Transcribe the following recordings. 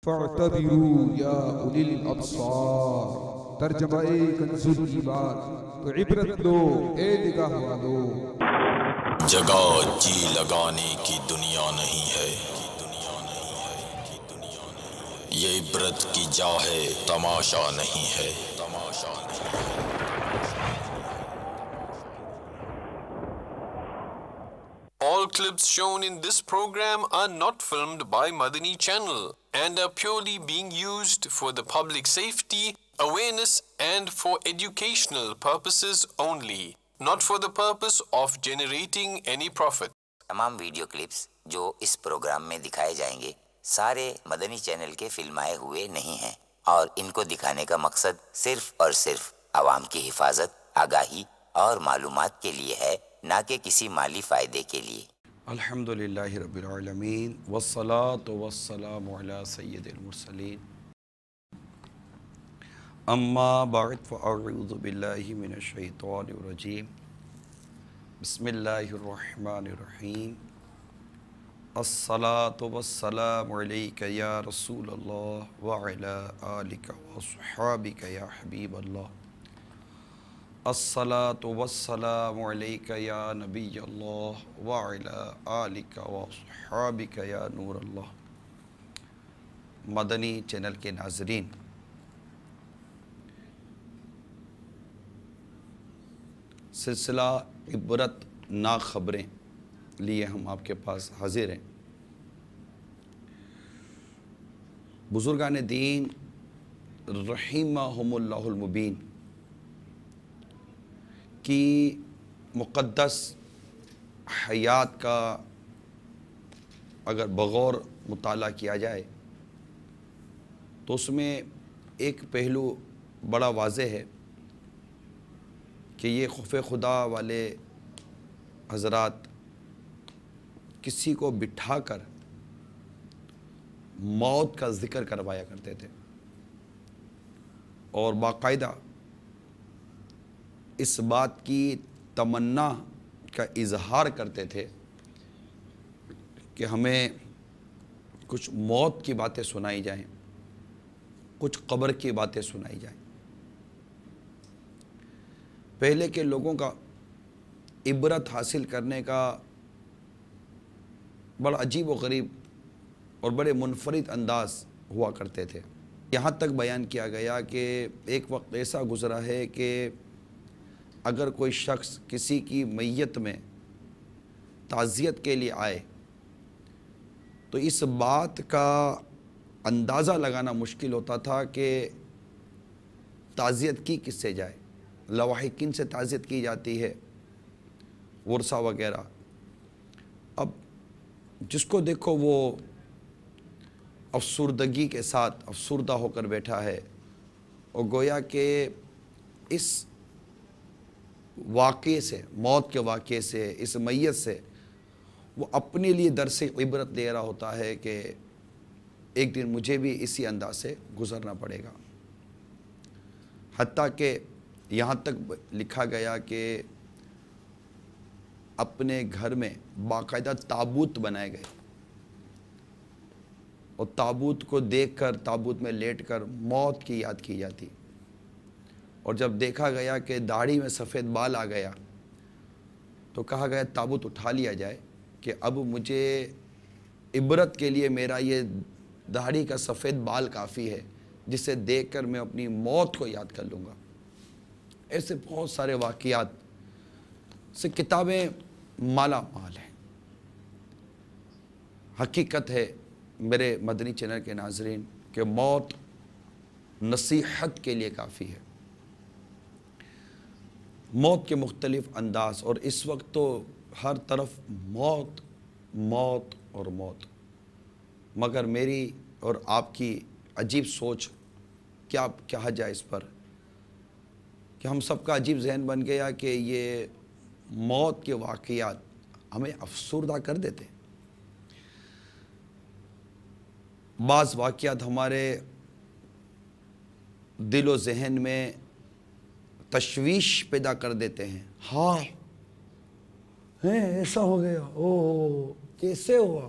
فاعتبروا یا اولی الابصار، ترجمہ کنز الایمان، تو عبرت لو اے نگاہ والو۔ جگہ جی لگانے کی دنیا نہیں ہے، یہ عبرت کی جا ہے، تماشا نہیں ہے۔ All clips shown in this program are not filmed by Madani Channel and are purely being used for the public safety, awareness and for educational purposes only, not for the purpose of generating any profit. تمام video clips جو اس programme میں دکھائے جائیں گے سارے مدنی channel کے فلمائے ہوئے نہیں ہیں اور ان کو دکھانے کا مقصد صرف اور صرف عوام کی حفاظت، آگاہی اور معلومات کے لیے ہے، نہ کہ کسی مالی فائدے کے لیے۔ الحمدللہ رب العالمین والصلاة والسلام علی سید المرسلین، اما بعد فاعوذ باللہ من الشیطان الرجیم، بسم اللہ الرحمن الرحیم، الصلاة والسلام علیک یا رسول اللہ وعلی آلک وصحابک یا حبیب اللہ، الصلاة والسلام علیک یا نبی اللہ وعلی آلک وصحابک یا نور اللہ۔ مدنی چینل کے ناظرین، سلسلہ عبرت نا خبریں لیے ہم آپ کے پاس حاضر ہیں۔ بزرگان دین رحمہم اللہ المبین کی مقدس حیات کا اگر بغور مطالعہ کیا جائے تو اس میں ایک پہلو بڑا واضح ہے کہ یہ خوف خدا والے حضرات کسی کو بٹھا کر موت کا ذکر کروایا کرتے تھے اور باقاعدہ اس بات کی تمنا کا اظہار کرتے تھے کہ ہمیں کچھ موت کی باتیں سنائی جائیں، کچھ قبر کی باتیں سنائی جائیں۔ پہلے کے لوگوں کا عبرت حاصل کرنے کا بڑا عجیب و غریب اور بڑے منفرد انداز ہوا کرتے تھے۔ یہاں تک بیان کیا گیا کہ ایک وقت ایسا گزرا ہے کہ اگر کوئی شخص کسی کی میت میں تعزیت کے لیے آئے تو اس بات کا اندازہ لگانا مشکل ہوتا تھا کہ تعزیت کی کس سے جائے، لواحقین سے تعزیت کی جاتی ہے، ورثہ وغیرہ۔ اب جس کو دیکھو وہ افسردگی کے ساتھ افسردہ ہو کر بیٹھا ہے اور گویا کہ اس واقعے سے، موت کے واقعے سے، اس میت سے وہ اپنے لیے درس عبرت دے رہا ہوتا ہے کہ ایک دن مجھے بھی اسی انداز سے گزرنا پڑے گا۔ حتیٰ کہ یہاں تک لکھا گیا کہ اپنے گھر میں باقاعدہ تابوت بنائے گئے اور تابوت کو دیکھ کر تابوت میں لیٹ کر موت کی یاد کی جاتی، اور جب دیکھا گیا کہ داڑھی میں سفید بال آ گیا تو کہا گیا تابوت اٹھا لیا جائے کہ اب مجھے عبرت کے لیے میرا یہ داڑھی کا سفید بال کافی ہے جسے دیکھ کر میں اپنی موت کو یاد کر لوں گا۔ ایسے بہت سارے واقعات سے کتابیں مالا مال ہیں۔ حقیقت ہے میرے مدنی چینل کے ناظرین کہ موت نصیحت کے لیے کافی ہے۔ موت کے مختلف انداز، اور اس وقت تو ہر طرف موت موت اور موت، مگر میری اور آپ کی عجیب سوچ، کیا کہا جائے اس پر، کہ ہم سب کا عجیب ذہن بن گیا کہ یہ موت کے واقعات ہمیں افسردہ کر دیتے ہیں۔ بعض واقعات ہمارے دل و ذہن میں تشویش پیدا کر دیتے ہیں۔ ہاں ایسا ہو گیا، او کیسے ہوا؟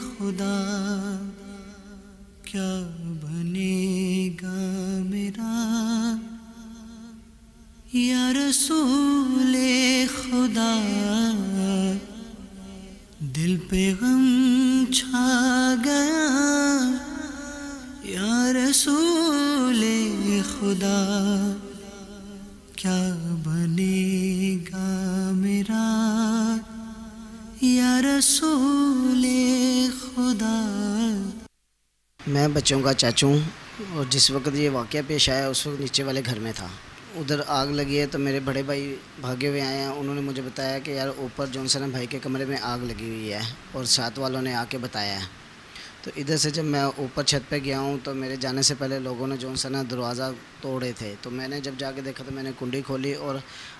خدا کیا بنے گا میرا، یا رسول خدا دل پہ غم چھا گیا، یا رسول خدا کیا بنے گا میرا، یا رسول خدا۔ میں بچوں کا چاچو ہوں، اور جس وقت یہ واقعہ پیش آیا اس وقت نیچے والے گھر میں تھا، ادھر آگ لگی ہے تو میرے بڑے بھائی بھاگے ہوئے آئے ہیں، انہوں نے مجھے بتایا کہ یار اوپر جونسن بھائی کے کمرے میں آگ لگی ہوئی ہے، اور ساتھ والوں نے آ کے بتایا ہے۔ تو ادھر سے جب میں اوپر چھت پہ گیا ہوں تو میرے جانے سے پہلے لوگوں نے جونسن دروازہ توڑے تھے، تو میں نے جب جا کے دیکھا تو میں نے کنڈی کھولی اور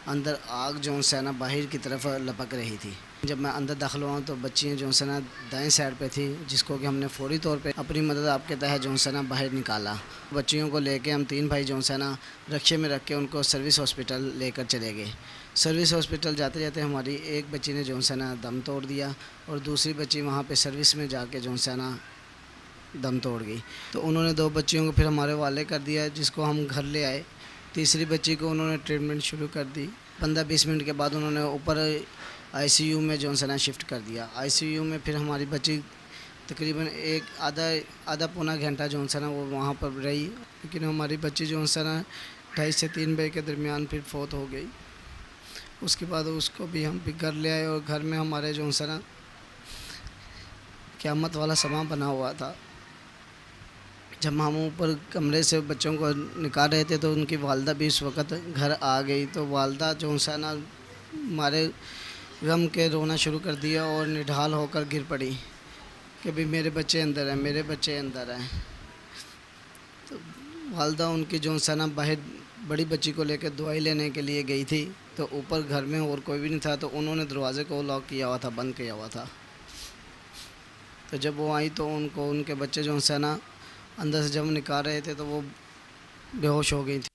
اندر آگ جونسن باہر کی طرف لپک رہی تھی۔ جب میں اندر داخل ہوا تو بچیاں جونسن دائیں سائڈ پہ تھی، جس کو کہ ہم نے فوری طور پہ اپنی مدد آپ کے تحت جونسن باہر نکالا۔ بچیوں کو لے کے ہم 3 بھائی جونسن رکشے میں رکھ کے ان کو سروس ہاسپٹل لے کر چلے گئے۔ سروس ہاسپٹل جاتے جاتے ہماری ایک بچی نے جونسن دم توڑ دیا، اور دوسری بچی وہاں پہ سروس میں جا کے جونسن دم توڑ گئی۔ تو انہوں نے 2 بچیوں کو پھر ہمارے حوالے کر دیا، جس کو ہم گھر لے آئے۔ تیسری بچی کو انہوں نے ٹریٹمنٹ شروع کر دی۔ 15-20 منٹ کے بعد انہوں نے اوپر آئی سی یو میں جونسن شفٹ کر دیا۔ آئی سی یو میں پھر ہماری بچی تقریباً آدھا پونا گھنٹہ جونسن وہ وہاں پر رہی، لیکن ہماری بچی جونسن 2:30 سے 3 بجے کے درمیان پھر فوت ہو گئی۔ اس کے بعد اس کو بھی ہم گھر لے آئے، اور گھر میں ہمارے جونسن قیامت والا سماں بنا ہوا تھا۔ جب ہم اوپر کمرے سے بچوں کو نکال رہے تھے تو ان کی والدہ بھی اس وقت گھر آ گئی، تو والدہ جونسن ہمارے غم کے رونا شروع کر دیا اور نڈھال ہو کر گر پڑی کہ بھی میرے بچے اندر ہیں، میرے بچے اندر ہیں۔ تو والدہ ان کی جونسن باہر بڑی بچی کو لے کے دوائی لینے کے لیے گئی تھی، تو اوپر گھر میں اور کوئی بھی نہیں تھا، تو انہوں نے دروازے کو لاک کیا ہوا تھا، بند کیا ہوا تھا۔ تو جب وہ آئی تو ان کو ان کے بچے جونسن اندر سے جب نکال رہے تھے تو وہ بے ہوش ہو گئی تھی۔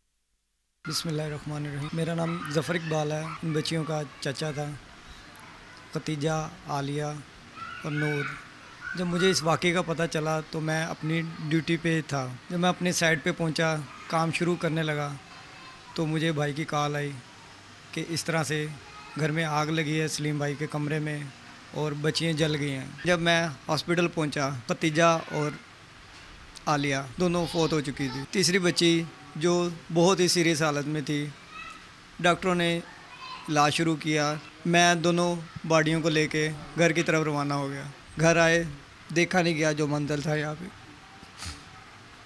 بسم اللہ الرحمن الرحیم۔ میرا نام ظفر اقبال ہے، ان بچیوں کا چچا تھا، ختیجہ، عالیہ اور نور۔ جب مجھے اس واقعے کا پتہ چلا تو میں اپنی ڈیوٹی پہ تھا۔ جب میں اپنے سائٹ پہ پہنچا، کام شروع کرنے لگا، تو مجھے بھائی کی کال آئی کہ اس طرح سے گھر میں آگ لگی ہے سلیم بھائی کے کمرے میں اور بچیاں جل گئی ہیں۔ جب میں ہاسپٹل پہنچا، ختیجہ اور عالیہ دونوں فوت ہو چکی تھی۔ تیسری بچی جو بہت ہی سیریس حالت میں تھی، ڈاکٹروں نے علاج شروع کیا۔ میں دونوں باڈیوں کو لے کے گھر کی طرف روانہ ہو گیا۔ گھر آئے، دیکھا نہیں گیا جو منزل تھا یہاں پہ۔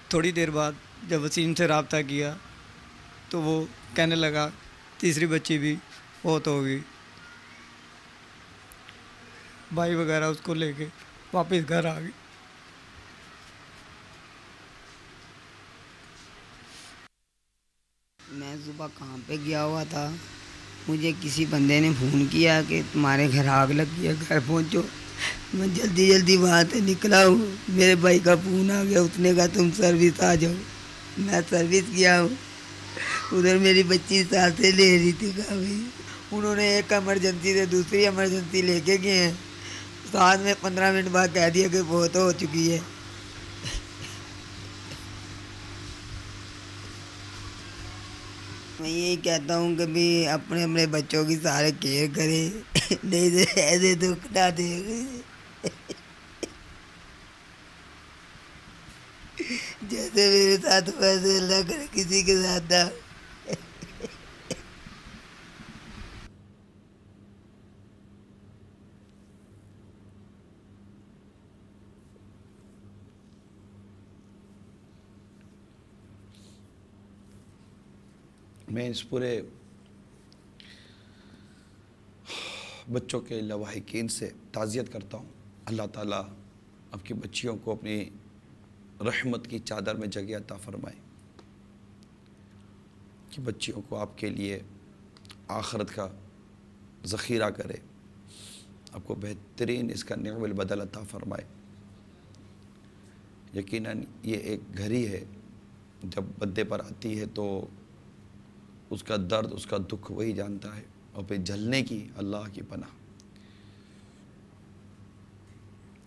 تھوڑی دیر بعد جب وسیم سے رابطہ کیا تو وہ کہنے لگا تیسری بچی بھی فوت ہو گئی۔ بھائی وغیرہ اس کو لے کے واپس گھر آ گئی۔ میں صبح کام پہ گیا ہوا تھا، مجھے کسی بندے نے فون کیا کہ تمہارے گھر آگ لگ گئی ہے، گھر پہنچو۔ میں جلدی وہاں سے نکلا ہوں، میرے بھائی کا فون آ گیا، اس نے کہا تم سروس آ جاؤ۔ میں سروس گیا ہوں، ادھر میری بچی سانسیں لے رہی تھی کافی۔ انہوں نے ایک ایمرجنسی سے دوسری ایمرجنسی لے کے گئے ہیں، ساتھ میں 15 منٹ بعد کہہ دیا کہ فوت ہو چکی ہے۔ میں یہی کہتا ہوں کہ بھی اپنے بچوں کی سارے کیئر کریں، نہیں تو ایسے دکھ نہ دے۔ جیسے میرے ساتھ ویسے اللہ کرے کسی کے ساتھ نہ۔ میں اس پورے بچوں کے لواحقین سے تعزیت کرتا ہوں۔ اللہ تعالیٰ آپ کی بچیوں کو اپنی رحمت کی چادر میں جگہ عطا فرمائے، کہ بچیوں کو آپ کے لیے آخرت کا ذخیرہ کرے، آپ کو بہترین اس کا نعم البدل عطا فرمائے۔ یقیناً یہ ایک گھڑی ہے، جب بندے پر آتی ہے تو اس کا درد، اس کا دکھ وہی جانتا ہے، اور پھر جلنے کی اللہ کی پناہ۔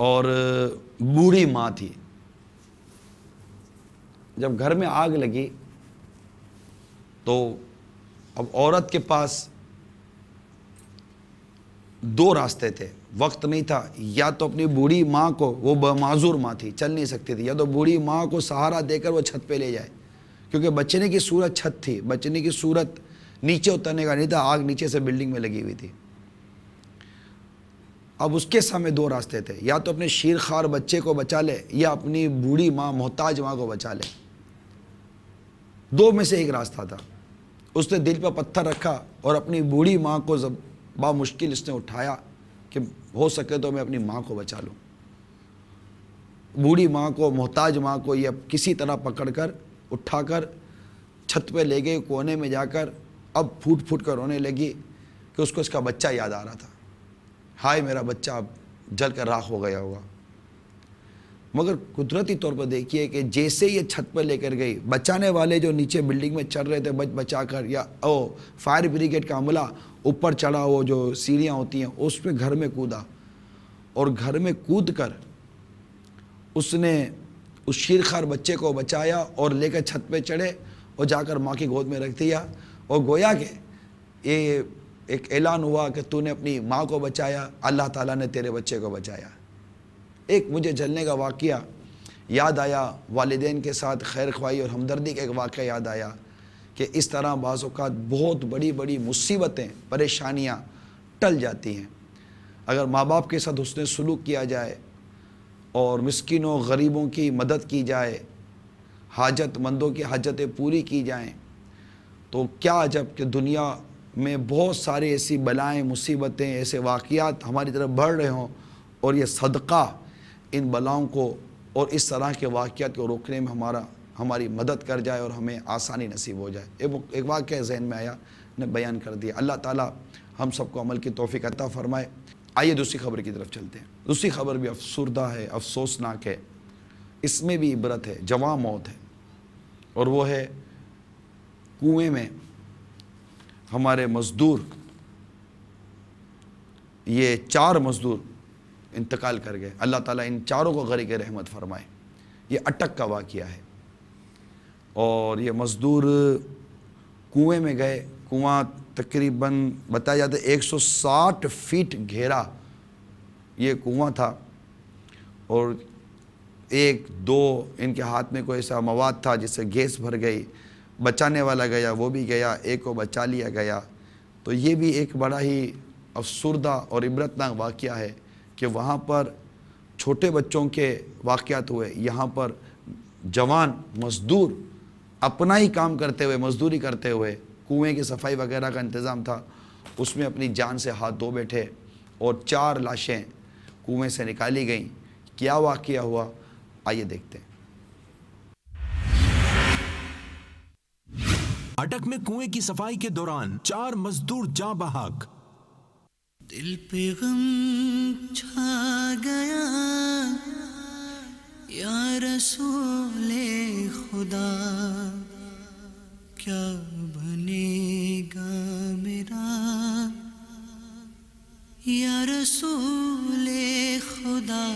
اور بوڑھی ماں تھی. جب گھر میں آگ لگی تو اب عورت کے پاس 2 راستے تھے. وقت نہیں تھا، یا تو اپنی بوڑھی ماں کو، وہ معذور ماں تھی، چل نہیں سکتی تھی، یا تو بوڑھی ماں کو سہارا دے کر وہ چھت پہ لے جائے، کیونکہ بچنے کی صورت چھت تھی، بچنے کی صورت نیچے اترنے کا نہیں تھا، آگ نیچے سے بلڈنگ میں لگی ہوئی تھی. اب اس کے سامنے 2 راستے تھے، یا تو اپنے شیرخوار بچے کو بچا لے یا اپنی بوڑھی ماں، محتاج ماں کو بچا لے. 2 میں سے ایک راستہ تھا. اس نے دل پہ پتھر رکھا اور اپنی بوڑھی ماں کو بامشکل اس نے اٹھایا کہ ہو سکے تو میں اپنی ماں کو بچا لوں. بوڑھی ماں کو، محتاج ماں کو یہ کسی طرح پکڑ کر اٹھا کر چھت پہ لے گئے. کونے میں جا کر اب پھوٹ پھوٹ کر رونے لگی کہ اس کو اس کا بچہ یاد آ رہا تھا. ہائے میرا بچہ اب جل کر راکھ ہو گیا ہوگا. مگر قدرتی طور پر دیکھیے کہ جیسے یہ چھت پر لے کر گئی، بچانے والے جو نیچے بلڈنگ میں چڑھ رہے تھے بچا کر، یا فائر بریگیڈ کا عملہ اوپر چڑھا، وہ جو سیڑھیاں ہوتی ہیں اس میں گھر میں کودا، اور گھر میں کود کر اس نے اس شیرخوار بچے کو بچایا اور لے کر چھت پہ چڑھے اور جا کر ماں کی گود میں رکھ دیا. اور گویا کہ یہ ایک اعلان ہوا کہ تو نے اپنی ماں کو بچایا، اللہ تعالیٰ نے تیرے بچے کو بچایا. ایک مجھے جلنے کا واقعہ یاد آیا، والدین کے ساتھ خیر خواہی اور ہمدردی کا ایک واقعہ یاد آیا کہ اس طرح بعض اوقات بہت بڑی بڑی مصیبتیں، پریشانیاں ٹل جاتی ہیں اگر ماں باپ کے ساتھ حسن سلوک کیا جائے اور مسکینوں غریبوں کی مدد کی جائے، حاجت مندوں کی حاجتیں پوری کی جائیں. تو کیا عجب کہ دنیا میں بہت سارے ایسی بلائیں، مصیبتیں، ایسے واقعات ہماری طرف بڑھ رہے ہوں، اور یہ صدقہ ان بلاؤں کو اور اس طرح کے واقعات کو روکنے میں ہماری مدد کر جائے اور ہمیں آسانی نصیب ہو جائے. ایک واقعہ ذہن میں آیا، نے بیان کر دیا. اللہ تعالیٰ ہم سب کو عمل کی توفیق عطا فرمائے. آئیے دوسری خبر کی طرف چلتے ہیں. دوسری خبر بھی افسردہ ہے، افسوسناک ہے، اس میں بھی عبرت ہے، جواں موت ہے، اور وہ ہے کنویں میں ہمارے مزدور، یہ 4 مزدور انتقال کر گئے. اللہ تعالیٰ ان 4 کو غرق رحمت فرمائے. یہ اٹک کا واقعہ ہے، اور یہ مزدور کنویں میں گئے. کنواں تقریباً بتایا جاتا ہے 160 فیٹ گہرا یہ کنواں تھا، اور 1-2 ان کے ہاتھ میں کوئی ایسا مواد تھا جس سے گیس بھر گئی. بچانے والا گیا، وہ بھی گیا، ایک کو بچا لیا گیا. تو یہ بھی ایک بڑا ہی افسردہ اور عبرتناک واقعہ ہے کہ وہاں پر چھوٹے بچوں کے واقعات ہوئے، یہاں پر جوان مزدور اپنا ہی کام کرتے ہوئے، مزدوری کرتے ہوئے، کنویں کی صفائی وغیرہ کا انتظام تھا، اس میں اپنی جان سے ہاتھ دھو بیٹھے، اور 4 لاشیں کنویں سے نکالی گئیں. کیا واقعہ ہوا آئیے دیکھتے ہیں. اٹک میں کنویں کی صفائی کے دوران 4 مزدور جاں بحق. دل پہ غم چھا گیا یا رسول خدا، کیا بنے گا میرا یا رسول خدا.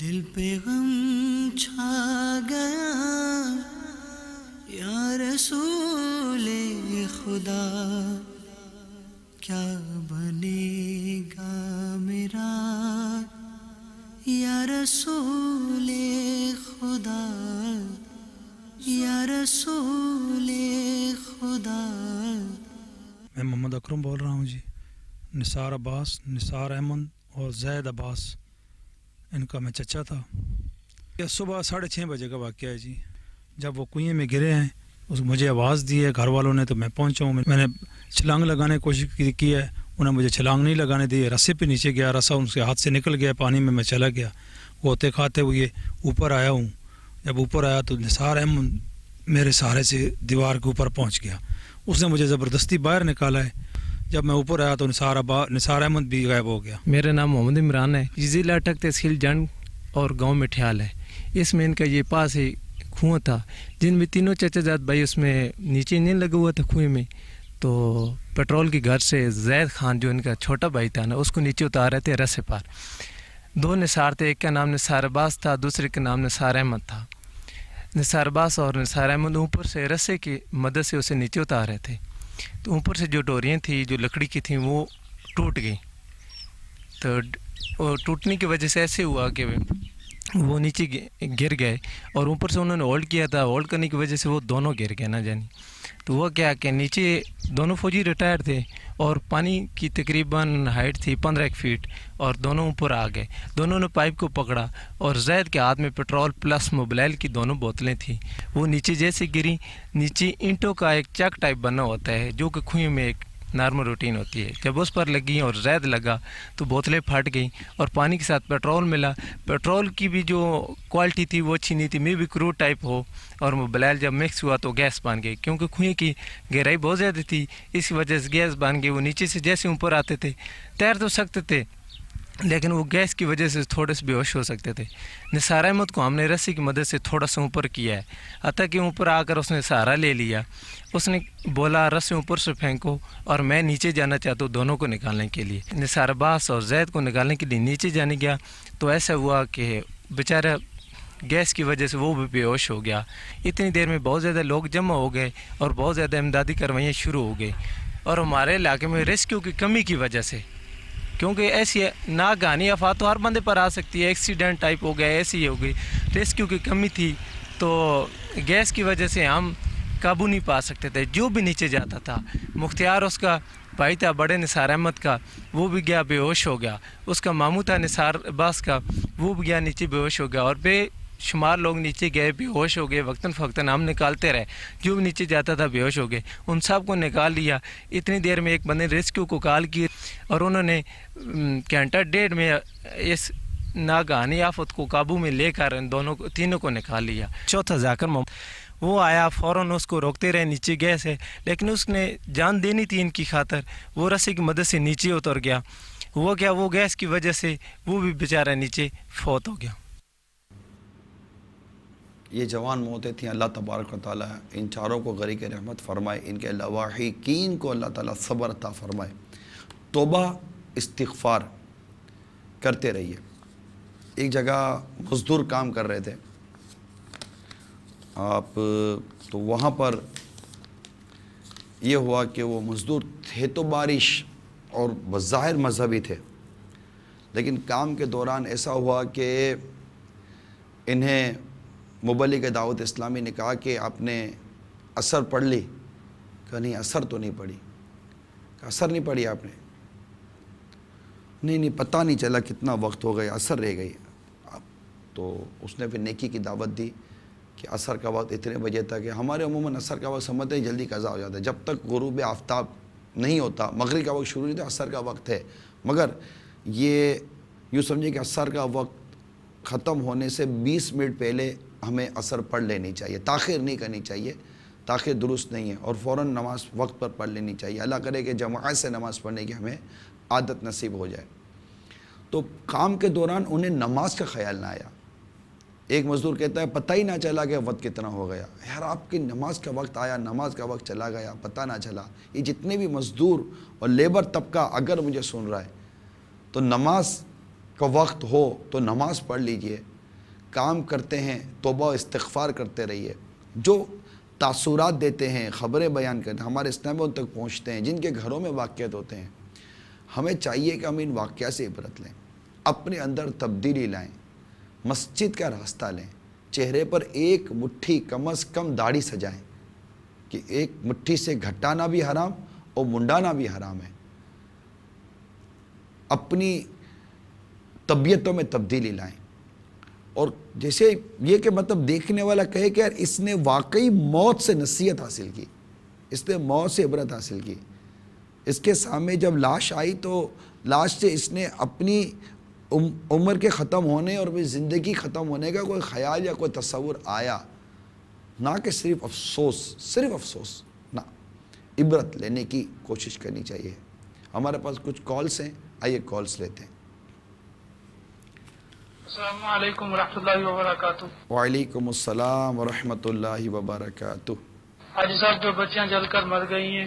دل پہ غم چھا گیا یا رسول خدا، کیا بنے گا میرا یا رسول خدا، یا رسول خدا. میں محمد اکرم بول رہا ہوں جی. نثار عباس، نثار احمد اور زید عباس ان کا میں چچا تھا. یہ صبح 6:30 بجے کا واقعہ ہے جی. جب وہ کنویں میں گرے ہیں، مجھے آواز دی ہے گھر والوں نے، تو میں پہنچا ہوں. میں نے چھلانگ لگانے کی کوشش کی ہے، انہیں مجھے چھلانگ نہیں لگانے دی. رسے پہ نیچے گیا، رسا ان کے ہاتھ سے نکل گیا پانی میں چلا گیا. وہ ہوتے کھاتے ہوئے اوپر آیا ہوں. جب اوپر آیا تو نثار احمد میرے سہارے سے دیوار کے اوپر پہنچ گیا. اس نے مجھے زبردستی باہر نکالا ہے. جب میں اوپر آیا تو نثار احمد بھی غائب ہو گیا. میرا نام محمد عمران ہے. ضلع اٹک تحصیل جنگ اور گاؤں مٹھیال ہے. اس میں ان کا یہ پاس ہے کنواں تھا، جن میں تینوں چچا جات بھائی اس میں نیچے نہیں لگا ہوا تھا کنویں میں. تو پیٹرول کے گھر سے زید خان جو ان کا چھوٹا بھائی تھا نا، اس کو نیچے اتار رہے تھے رسے پر. 2 نثار تھے، ایک کا نام نثار عباس تھا، دوسرے کا نام نثار احمد تھا. نثار عباس اور نثار احمد اوپر سے رسے کی مدد سے اسے نیچے اتار رہے تھے. تو اوپر سے جو ڈوریاں تھیں جو لکڑی کی تھیں وہ ٹوٹ گئیں. تو ٹوٹنے کی وجہ سے ایسے ہوا کہ وہ نیچے گر گئے، اور اوپر سے انہوں نے ہولڈ کیا تھا، ہولڈ کرنے کی وجہ سے وہ دونوں گر گئے نا جانی. تو وہ کیا کہ نیچے دونوں فوجی ریٹائر تھے اور پانی کی تقریباً ہائٹ تھی 15 فیٹ، اور دونوں اوپر آ گئے. دونوں نے پائپ کو پکڑا اور زید کے ہاتھ میں پیٹرول پلس موبلائل کی دونوں بوتلیں تھیں. وہ نیچے جیسے گری، نیچے اینٹوں کا ایک چک ٹائپ بنا ہوتا ہے جو کہ کنویں میں ایک نارمل روٹین ہوتی ہے. جب اس پر لگیں اور زید لگا تو بوتلیں پھٹ گئیں اور پانی کے ساتھ پیٹرول ملا. پیٹرول کی بھی جو کوالٹی تھی وہ اچھی نہیں تھی، میں بھی کروڈ ٹائپ ہو، اور موبلائل جب مکس ہوا تو گیس بن گئی. کیونکہ کنویں کی گہرائی بہت زیادہ تھی اس وجہ سے گیس بن گئی. وہ نیچے سے جیسے اوپر آتے تھے تیر تو سکتے تھے لیکن وہ گیس کی وجہ سے تھوڑے سے بے ہوش ہو سکتے تھے. نثار احمد کو ہم نے رسی کی مدد سے تھوڑا سا اوپر کیا ہے، حتیٰ کہ اوپر آ کر اس نے سہارا لے لیا. اس نے بولا رسی اوپر سے پھینکو اور میں نیچے جانا چاہتا ہوں دونوں کو نکالنے کے لیے. نثار عباس اور زید کو نکالنے کے لیے نیچے جانے گیا تو ایسا ہوا کہ بیچارہ گیس کی وجہ سے وہ بھی بے ہوش ہو گیا. اتنی دیر میں بہت زیادہ لوگ جمع ہو گئے اور بہت زیادہ امدادی کاروائیاں شروع ہو گئی. اور ہمارے علاقے میں ریسکیو کی کمی کی وجہ سے، کیونکہ ایسی ناگہانی آفات تو ہر بندے پر آ سکتی ہے، ایکسیڈنٹ ٹائپ ہو گیا، ایسی ہو گئی، ریسکیو کی کمی تھی تو گیس کی وجہ سے ہم قابو نہیں پا سکتے تھے. جو بھی نیچے جاتا تھا، مختار اس کا بھائی تھا بڑے نثار احمد کا، وہ بھی گیا بے ہوش ہو گیا. اس کا ماموں تھا نثار عباس کا، وہ بھی گیا نیچے بے ہوش ہو گیا. اور بے شمار لوگ نیچے گئے بے ہوش ہو گئے. وقتاً فوقتاً ہم نکالتے رہے، جو بھی نیچے جاتا تھا بے ہوش ہو گئے. ان سب کو نکال لیا. اتنی دیر میں ایک بندے ریسکیو کو کال کی اور انہوں نے گھنٹہ ڈیڑھ میں اس ناگہانی آفت کو قابو میں لے کر ان تینوں کو نکال لیا. چوتھا ذاکر وہ آیا، فوراً اس کو روکتے رہے، نیچے گئے سے، لیکن اس نے جان دینی تھی ان کی خاطر. وہ رسی کی مدد سے نیچے اتر گیا. وہ کیا وہ گیس کی وجہ سے وہ بھی بیچارہ نیچے فوت ہو گیا. یہ جوان موتیں تھیں. اللہ تبارک و تعالیٰ ان چاروں کو غریق رحمت فرمائے، ان کے لواحقین کو اللہ تعالیٰ صبر عطا فرمائے. توبہ استغفار کرتے رہیے. ایک جگہ مزدور کام کر رہے تھے آپ، تو وہاں پر یہ ہوا کہ وہ مزدور تھے تو بارش اور بظاہر مذہبی تھے، لیکن کام کے دوران ایسا ہوا کہ انہیں مبلغ دعوت اسلامی نے کہا کہ آپ نے اثر پڑھ لی. کہا نہیں اثر تو نہیں پڑھی. کہا اثر نہیں پڑھی آپ نے؟ نہیں پتہ نہیں چلا کتنا وقت ہو گیا، اثر رہ گئی. تو اس نے پھر نیکی کی دعوت دی کہ اثر کا وقت اتنے بجے تک ہے. ہمارے عموماً اثر کا وقت سمجھتے ہیں جلدی قضا ہو جاتا ہے، جب تک غروب آفتاب نہیں ہوتا، مغرب کا وقت شروع نہیں ہوتا، اثر کا وقت ہے. مگر یہ یوں سمجھے کہ اثر کا وقت ختم ہونے سے 20 منٹ پہلے ہمیں اثر پڑھ لینی چاہیے. تاخیر نہیں کرنی چاہیے، تاخیر درست نہیں ہے، اور فوراً نماز وقت پر پڑھ لینی چاہیے. اللہ کرے کہ جماعت سے نماز پڑھنے کی ہمیں عادت نصیب ہو جائے. تو کام کے دوران انہیں نماز کا خیال نہ آیا. ایک مزدور کہتا ہے پتہ ہی نہ چلا کہ وقت کتنا ہو گیا. یار آپ کی نماز کا وقت آیا، نماز کا وقت چلا گیا، پتہ نہ چلا. یہ جتنے بھی مزدور اور لیبر طبقہ اگر مجھے سن رہا ہے تو نماز کا وقت ہو تو نماز پڑھ لیجئے. کام کرتے ہیں توبہ و استغفار کرتے رہیے. جو تاثرات دیتے ہیں، خبریں بیان کرتے ہیں، ہمارے اسلام ان تک پہنچتے ہیں، جن کے گھروں میں واقعات ہوتے ہیں، ہمیں چاہیے کہ ہم ان واقعات سے عبرت لیں، اپنے اندر تبدیلی لائیں، مسجد کا راستہ لیں، چہرے پر ایک مٹھی کم از کم داڑھی سجائیں کہ ایک مٹھی سے گھٹانا بھی حرام اور منڈانا بھی حرام ہے. اپنی طبیعتوں میں تبدیلی لائیں. اور جیسے یہ کہ مطلب دیکھنے والا کہے کہ یار اس نے واقعی موت سے نصیحت حاصل کی، اس نے موت سے عبرت حاصل کی. اس کے سامنے جب لاش آئی تو لاش سے اس نے اپنی عمر کے ختم ہونے اور زندگی ختم ہونے کا کوئی خیال یا کوئی تصور آیا. نہ کہ صرف افسوس نہ، عبرت لینے کی کوشش کرنی چاہیے. ہمارے پاس کچھ کالز ہیں، آئیے کالز لیتے ہیں. السلام علیکم ورحمۃ اللہ وبرکاتہ. وعلیکم السلام ورحمۃ اللہ وبرکاتہ. حاجی صاحب جو بچیاں جل کر مر گئی ہیں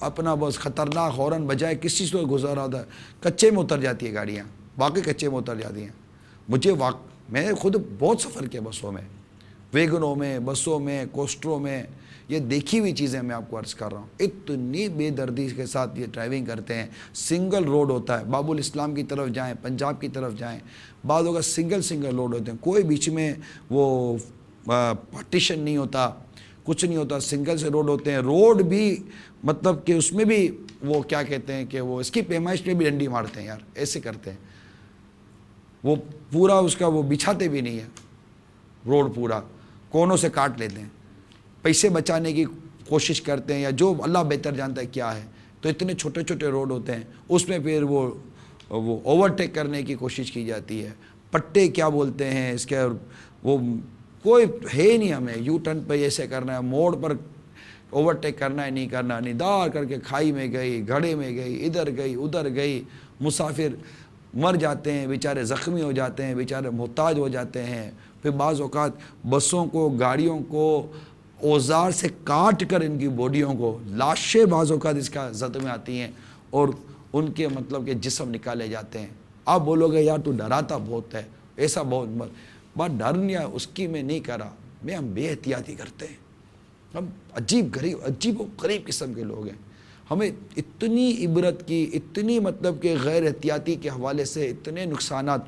اپنا بس خطرناک ہارن بجائے کسی سے گزارا ہوتا ہے، کچے میں اتر جاتی ہے گاڑیاں، واقعی کچے میں اتر جاتی ہیں۔ میں خود بہت سفر کیا بسوں میں، ویگنوں میں، بسوں میں، کوسٹروں میں، یہ دیکھی ہوئی چیزیں میں آپ کو عرض کر رہا ہوں۔ اتنی بے دردی کے ساتھ یہ ڈرائیونگ کرتے ہیں، سنگل روڈ ہوتا ہے، باب الاسلام کی طرف جائیں، پنجاب کی طرف جائیں، بعض اوقات سنگل روڈ ہوتے ہیں، کوئی بیچ میں وہ پارٹیشن نہیں ہوتا، کچھ نہیں ہوتا، سنگل سے روڈ ہوتے ہیں، روڈ بھی مطلب کہ اس میں بھی وہ کیا کہتے ہیں کہ وہ اس کی پیمائش میں بھی ڈنڈی مارتے ہیں یار، ایسے کرتے ہیں، وہ پورا اس کا وہ بچھاتے بھی نہیں ہے، روڈ پورا کونوں سے کاٹ لیتے ہیں، پیسے بچانے کی کوشش کرتے ہیں، یا جو اللہ بہتر جانتا ہے کیا ہے، تو اتنے چھوٹے چھوٹے روڈ ہوتے ہیں، اس میں پھر وہ اوورٹیک کرنے کی کوشش کی جاتی ہے، پٹے کیا بولتے ہیں اس کے، وہ کوئی ہے نہیں، ہمیں یو ٹرن پہ ایسے کرنا ہے، موڑ پر اوورٹیک کرنا ہے، نہیں کرنا، ندار کر کے کھائی میں گئی، گھڑے میں گئی، ادھر گئی ادھر گئی، مسافر مر جاتے ہیں بیچارے، زخمی ہو جاتے ہیں بیچارے، محتاج ہو جاتے ہیں۔ پھر بعض اوقات بسوں کو، گاڑیوں کو اوزار سے کاٹ کر ان کی باڈیوں کو، لاشیں بعض اوقات اس کا زد میں آتی ہیں اور ان کے مطلب کہ جسم نکالے جاتے ہیں۔ آپ بولو گے یار تو ڈراتا بہت ہے، ایسا بہت بات ڈرنیا اس کی میں نہیں کرا، ہم بے احتیاطی کرتے ہیں، ہم عجیب و غریب قسم کے لوگ ہیں، ہمیں اتنی عبرت کی، اتنی مطلب کہ غیر احتیاطی کے حوالے سے اتنے نقصانات،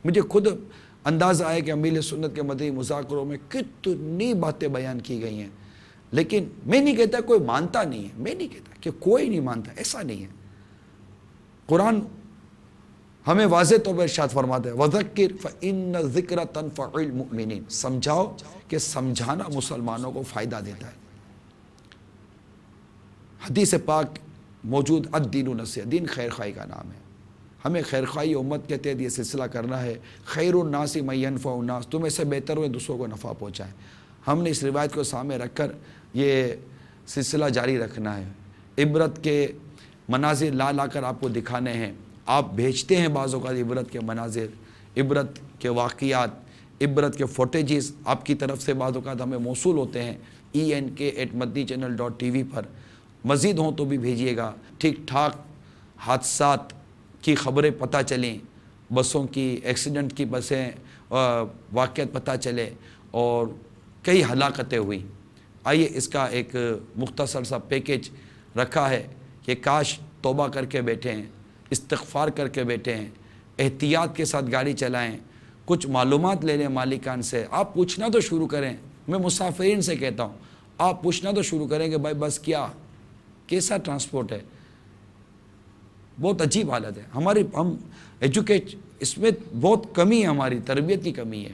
مجھے خود اندازہ ہے کہ امیل سنت کے مدنی مذاکروں میں کتنی باتیں بیان کی گئی ہیں، لیکن میں نہیں کہتا کوئی مانتا نہیں ہے، میں نہیں کہتا کہ کوئی نہیں مانتا، ایسا نہیں ہے۔ قرآن ہمیں واضح طور پر ارشاد فرماتا ہے وَذَكِّرْ فَإِنَّ الذِّكْرَ تَنفَعُ الْمُؤْمِنِينَ، سمجھاؤ کہ سمجھانا مسلمانوں کو فائدہ دیتا ہے۔ حدیث پاک موجود الدین النصیحہ، دین خیر خواہی کا نام ہے، ہمیں خیر خواہی امت کے تحت یہ سلسلہ کرنا ہے، خیر الناس من ینفع الناس، تمہیں سے بہتر ہوئے دوسروں کو نفع پہنچائیں۔ ہم نے اس روایت کو سامنے رکھ کر یہ سلسلہ جاری رکھنا ہے، عبرت کے مناظر لا لا کر آپ کو دکھانے ہیں، آپ بھیجتے ہیں بعض اوقات عبرت کے مناظر، عبرت کے واقعات، عبرت کے فوٹیجز آپ کی طرف سے بعض اوقات ہمیں موصول ہوتے ہیں ENK@madnichannel.tv پر، مزید ہوں تو بھی بھیجیے گا، ٹھیک ٹھاک حادثات کی خبریں پتہ چلیں، بسوں کی ایکسیڈنٹ کی بسیں واقعات پتہ چلے اور کئی ہلاکتیں ہوئی۔ آئیے اس کا ایک مختصر سا پیکیج رکھا ہے کہ کاش توبہ کر کے بیٹھے ہیں، استغفار کر کے بیٹھے ہیں، احتیاط کے ساتھ گاڑی چلائیں، کچھ معلومات لے لیں مالکان سے، آپ پوچھنا تو شروع کریں، میں مسافرین سے کہتا ہوں آپ پوچھنا تو شروع کریں کہ بھائی بس کیسا ٹرانسپورٹ ہے، بہت عجیب حالت ہے ہم ایجوکیٹ، اس میں بہت کمی ہے، ہماری تربیت کی کمی ہے۔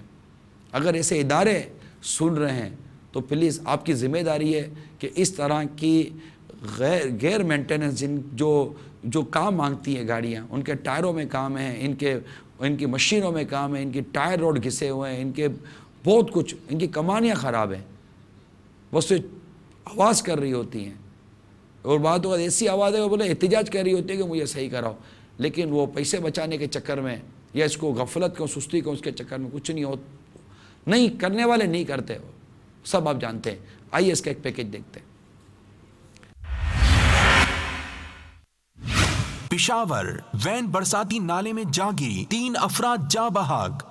اگر ایسے ادارے سن رہے ہیں تو پلیز آپ کی ذمہ داری ہے کہ اس طرح کی غیر مینٹیننس جو کام مانگتی ہیں گاڑیاں، ان کے ٹائروں میں کام ہیں، ان کی مشینوں میں کام ہے، ان کی ٹائر روڈ گھسے ہوئے ہیں، ان کے بہت کچھ، ان کی کمانیاں خراب ہیں، بس سے آواز کر رہی ہوتی ہیں، اور بعد اوقات ایسی آواز ہے وہ بولے احتجاج کر رہی ہوتی ہے کہ مجھے صحیح کراؤ، لیکن وہ پیسے بچانے کے چکر میں یا اس کو غفلت کو، سستی کو، اس کے چکر میں کچھ نہیں نہیں کرنے والے نہیں کرتے، سب آپ جانتے ہیں۔ آئیے اس کا ایک پیکیج دیکھتے ہیں۔ پشاور وین برساتی نالے میں جا گری، 3 افراد جاں بحق۔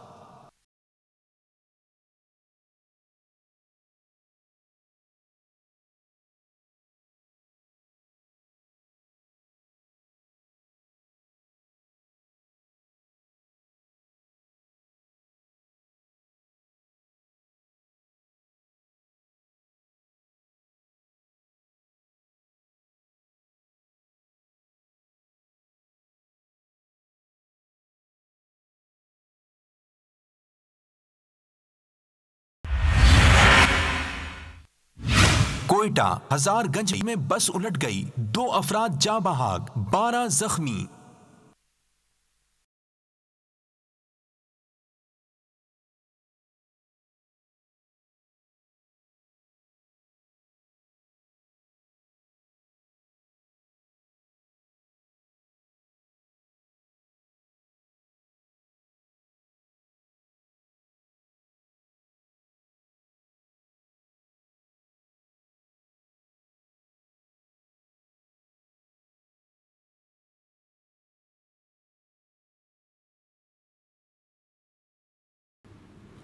کوئٹہ ہزار گنج میں بس الٹ گئی، 2 افراد جاں بحق، 12 زخمی۔